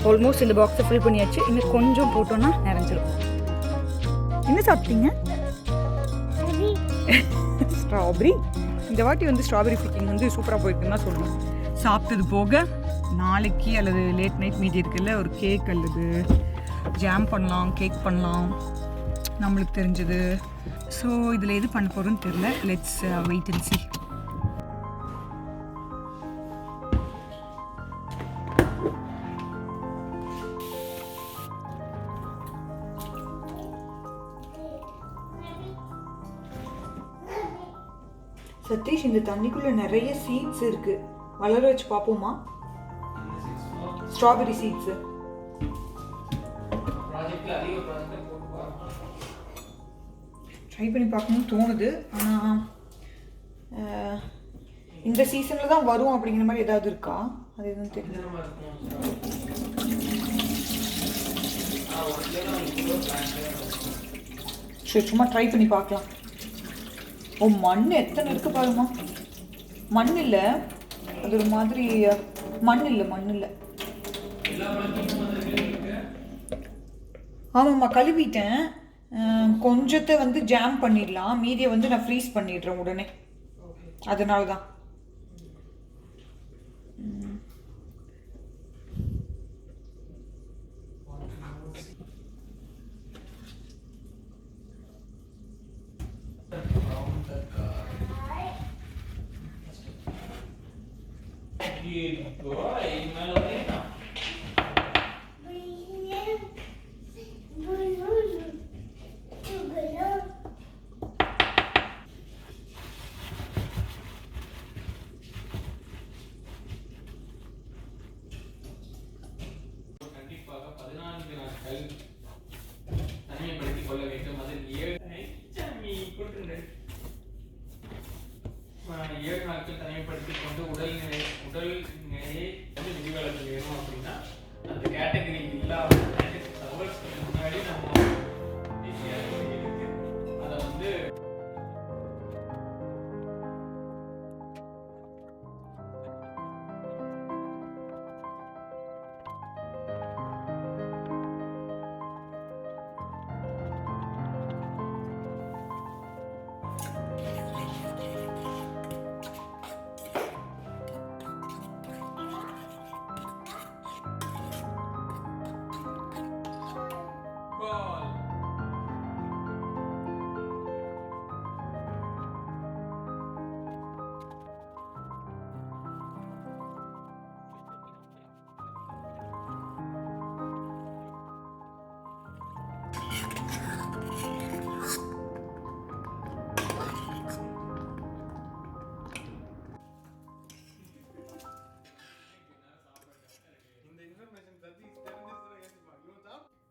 Almost இந்த பாக்ஸை fill பண்ணியாச்சு. இன்னும் கொஞ்சம் போட்டோன்னா நிறைஞ்சிடும். என்ன சாப்பிட்டீங்க? ஸ்ட்ராபெரி. இந்த வாட்டி வந்து ஸ்ட்ராபெரி ஃபிக்கிங் வந்து சூப்பராக போயிருக்குன்னு தான் சொல்லணும். சாப்பிட்டது போக நாளைக்கு அல்லது லேட் நைட் மீதி இருக்குல்ல, ஒரு கேக் அல்லது ஜாம் பண்ணலாம், கேக் பண்ணலாம், நம்மளுக்கு தெரிஞ்சது. ஸோ இதில் எது பண்ண போகிறோன்னு தெரில. Let's wait and see. Satish, இந்த தண்ணிக்குள்ள நிறைய சீட்ஸ் இருக்கு. வளர வச்சு பார்ப்போமா? Strawberry seeds. ட்ரை பண்ணி பார்க்கணும்னு தோணுது. ஆனால் இந்த சீசனில் தான் வரும் அப்படிங்கிற மாதிரி ஏதாவது இருக்கா? அது எதுவும் தெரியல. சரி, சும்மா ட்ரை பண்ணி பார்க்கலாம். ஓ, மண் எத்தனை இருக்கு பாருமா. மண் இல்லை, அது ஒரு மாதிரி மண் இல்லை. ஆமாம்மா, கழுவிட்டேன். கொஞ்சத்தை வந்து ஜாம் பண்ணிடலாம், மீதியை வந்து நான் ஃப்ரீஸ் பண்ணிடுறேன் உடனே. அதனால தான்.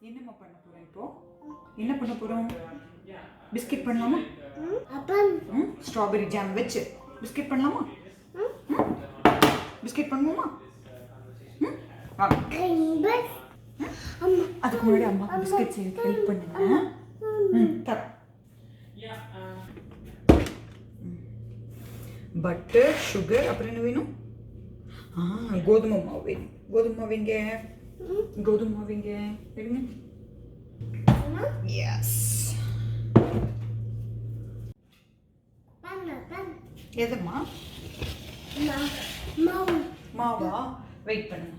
என்னம்மா பண்ண போறோம் இப்போ? என்ன பண்ண போறோம்? பிஸ்கட் பண்ணலாமா? ஸ்ட்ராபெரி ஜாம் வச்சு பிஸ்கட் பண்ணலாமா? பிஸ்கட் பண்ணுவோமா? அதுக்கு முன்னாடி அம்மா பிஸ்கட் செய்ய ஹெல்ப் பண்ணுங்க. தரேன். பட்டர், சுகர், அப்புறம் என்ன வேணும்? கோதுமை மாவு வேணும். கோதுமை மாவுங்க, கோதுமை மாவுங்க எடுங்க. எஸ். எதுமா? மாவா? வெயிட் பண்ணுங்க,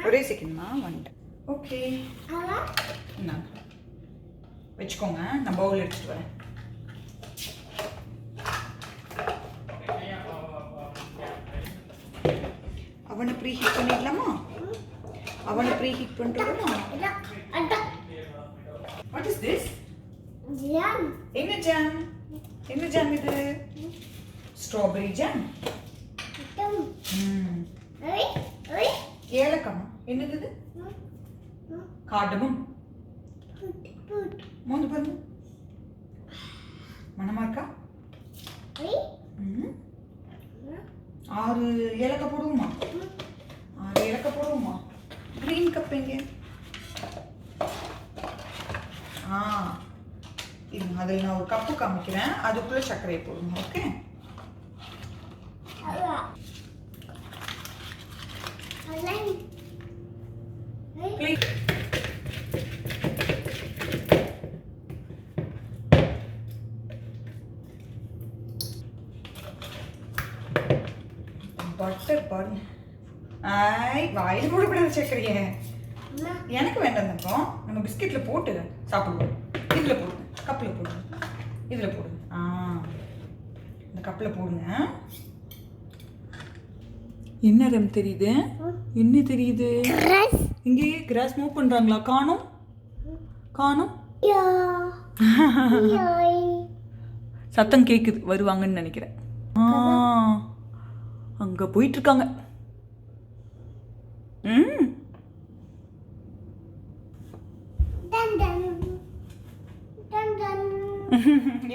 ஒரே செகண்ட்மா வந்துட்டேன். ஓகே, வச்சுக்கோங்க, நான் பவுல் எடுத்துட்டு வரேன். அவனை ப்ரீ ஹீட் பண்ணிடலாமா? அவனை ப்ரீ ஹீட் பண்ணிட்டுமா? What is this? ஜாம். என்ன ஜாம்? என்ன ஜாம் இது? Strawberry jam. ஏலக்காய். என்னது இது? காடமம். மோந்து பாருங்க, மனமா இருக்கா? 6 ஏலக்காய் போடுவோமா? 6 ஏலக்காய் போடுவோமா? கிரீன் கப் எங்க? இருங்க, அதில் நான் ஒரு கப்பு காமிக்கிறேன், அதுக்குள்ள சர்க்கரையை போடுங்க. ஓகே, பட்டர் பாருங்க. வாயில் போடக்கூடாது சக்கரையே. எனக்கு வேண்டாம் தங்கம். நம்ம பிஸ்கெட்டில் போட்டு சாப்பிடுவோம். இதில் போடுங்க, கப்பில் போடுங்க, இதில் போடுங்க. இந்த கப்பில் போடுங்க. என்ன ரம் தெரியுது? என்ன தெரியுது? இங்கே கிராஸ் மூவ் பண்ணுறாங்களா? காணோம் காணோம். சத்தம் கேட்குது, வருவாங்கன்னு நினைக்கிறேன். அங்கே போயிட்டு இருக்காங்க.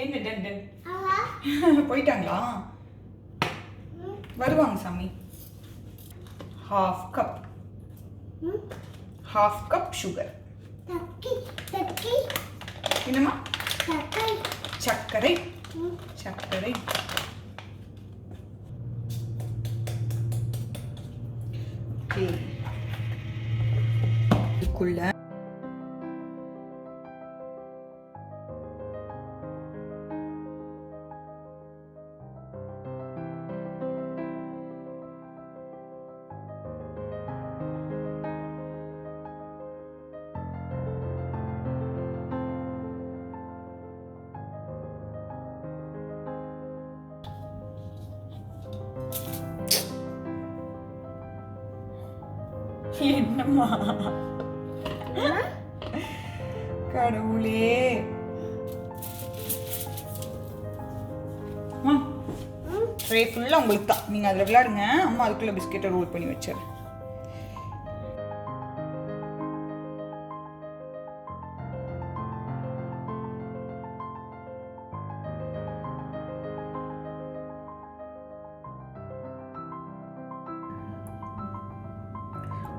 என்ன டன் டன் போயிட்டாங்களா? வருவாங்க சாமி. half cup sugar. என்னம்மா? சர்க்கரை. சர்க்கரை. இதுக்குள்ள என்னம்மா கடவுளே. ட்ரே ஃபுல்லாக உங்களுக்கு தான். நீங்கள் அதில் விளையாடுங்க. அம்மா அதுக்குள்ளே பிஸ்கெட்டை ரோல் பண்ணி வச்சிடுறேன்.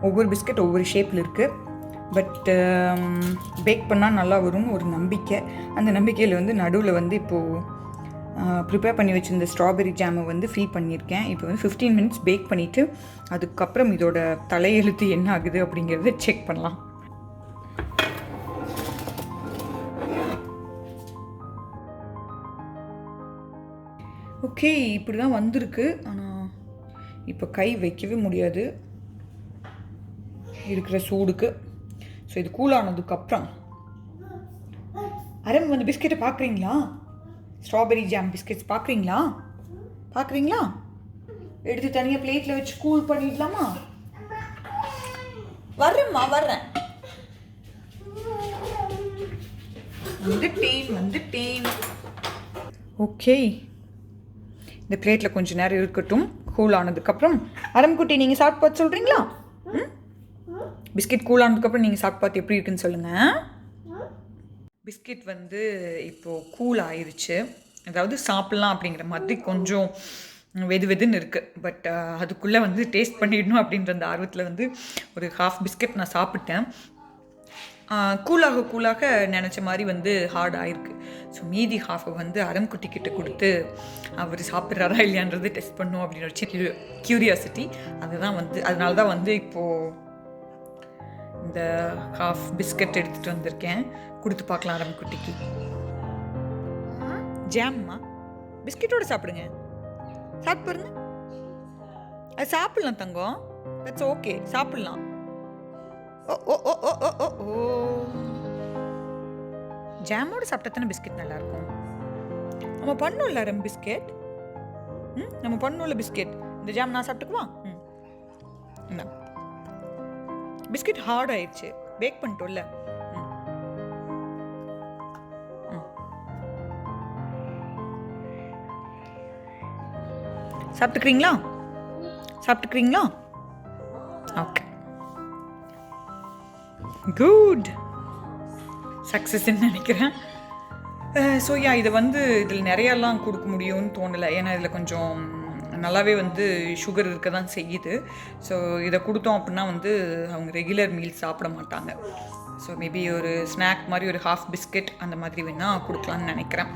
ஒவ்வொரு பிஸ்கெட் ஒவ்வொரு ஷேப்பில் இருக்குது. பட் பேக் பண்ணால் நல்லா வரும்னு ஒரு நம்பிக்கை. அந்த நம்பிக்கையில் வந்து நடுவில் வந்து இப்போது ப்ரிப்பேர் பண்ணி வச்சுருந்த ஸ்ட்ராபெரி ஜாமை வந்து ஃபில் பண்ணியிருக்கேன். இப்போ வந்து 15 minutes பேக் பண்ணிவிட்டு அதுக்கப்புறம் இதோட தலையெழுத்து என்ன ஆகுது அப்படிங்கிறத செக் பண்ணலாம். ஓகே, இப்படி தான் வந்திருக்கு. ஆனால் இப்போ கை வைக்கவே முடியாது இருக்கிற சூடுக்கு. ஸோ இது கூலானதுக்கப்புறம் அரம் வந்து பிஸ்கெட்டை பார்க்குறீங்களா? ஸ்ட்ராபெரி ஜாம் பிஸ்கெட்ஸ் பார்க்குறீங்களா? எடுத்து தனியாக பிளேட்டில் வச்சு கூல் பண்ணிடலாமா? வர்றேன். வந்துட்டேன். ஓகே, இந்த பிளேட்டில் கொஞ்சம் நேரம் இருக்கட்டும். கூல் ஆனதுக்கப்புறம் அரம்குட்டி நீங்கள் சாப்பிட்டு பார்த்து சொல்கிறீங்களா? பிஸ்கெட் கூல் ஆனதுக்கப்புறம் நீங்கள் சாப்பிட்டு பார்த்து எப்படி இருக்குன்னு சொல்லுங்கள். பிஸ்கெட் வந்து இப்போது கூல் ஆயிடுச்சு. அதாவது சாப்பிட்லாம் அப்படிங்கிற மாதிரி கொஞ்சம் வெதுன்னு இருக்குது. பட் அதுக்குள்ளே வந்து டேஸ்ட் பண்ணிடணும் அப்படின்ற அந்த ஆர்வத்தில் வந்து ஒரு ஹாஃப் பிஸ்கெட் நான் சாப்பிட்டேன். கூலாக நினச்ச மாதிரி வந்து ஹார்ட் ஆகிருக்கு. ஸோ மீதி ஹாஃபை வந்து அரம்குட்டிக்கிட்ட கொடுத்து அவர் சாப்பிட்றாரா இல்லையான்றது டெஸ்ட் பண்ணும் அப்படின்னு வச்சு க்யூரியாசிட்டி. அதனால தான் வந்து இப்போது இந்த ஹாஃப் பிஸ்கட் எடுத்துகிட்டு வந்திருக்கேன். கொடுத்து பார்க்கலாம் அரம்குட்டிக்கு. ஜாம்மா பிஸ்கெட்டோடு சாப்பிடுங்க. சாப்பிட்டு பாருங்க. அது சாப்பிட்லாம் தங்கம். தட்ஸ் ஓகே, சாப்பிட்லாம். ஓ ஜாமோடு சாப்பிட்டா தானே பிஸ்கெட் நல்லாயிருக்கும். நம்ம பண்ணோம்ல அரம் பிஸ்கெட். நம்ம பண்ணோம்ல பிஸ்கெட். இந்த ஜாம் நான் சாப்பிட்டுக்குவா? என்ன பிஸ்கெட் ஹார்ட் ஆயிடுச்சு. பேக் பண்ணிட்டோம்ல. சாப்பிட்டுக்கிறீங்களா? Okay, good. சக்ஸஸ்ன்னு நினைக்கிறேன். ஸோ இதை வந்து இதில் நிறையாலாம் கொடுக்க முடியும்னு தோணலை. ஏன்னா இதில் கொஞ்சம் நல்லாவே வந்து சுகர் இருக்க தான் செய்யுது. ஸோ இதை கொடுத்தோம் அப்படின்னா வந்து அவங்க ரெகுலர் மீல்ஸ் சாப்பிட மாட்டாங்க. ஸோ மேபி ஒரு ஸ்நாக் மாதிரி ஒரு ஹாஃப் பிஸ்கெட் அந்த மாதிரி வேணால் கொடுக்கலான்னு நினைக்கிறேன்.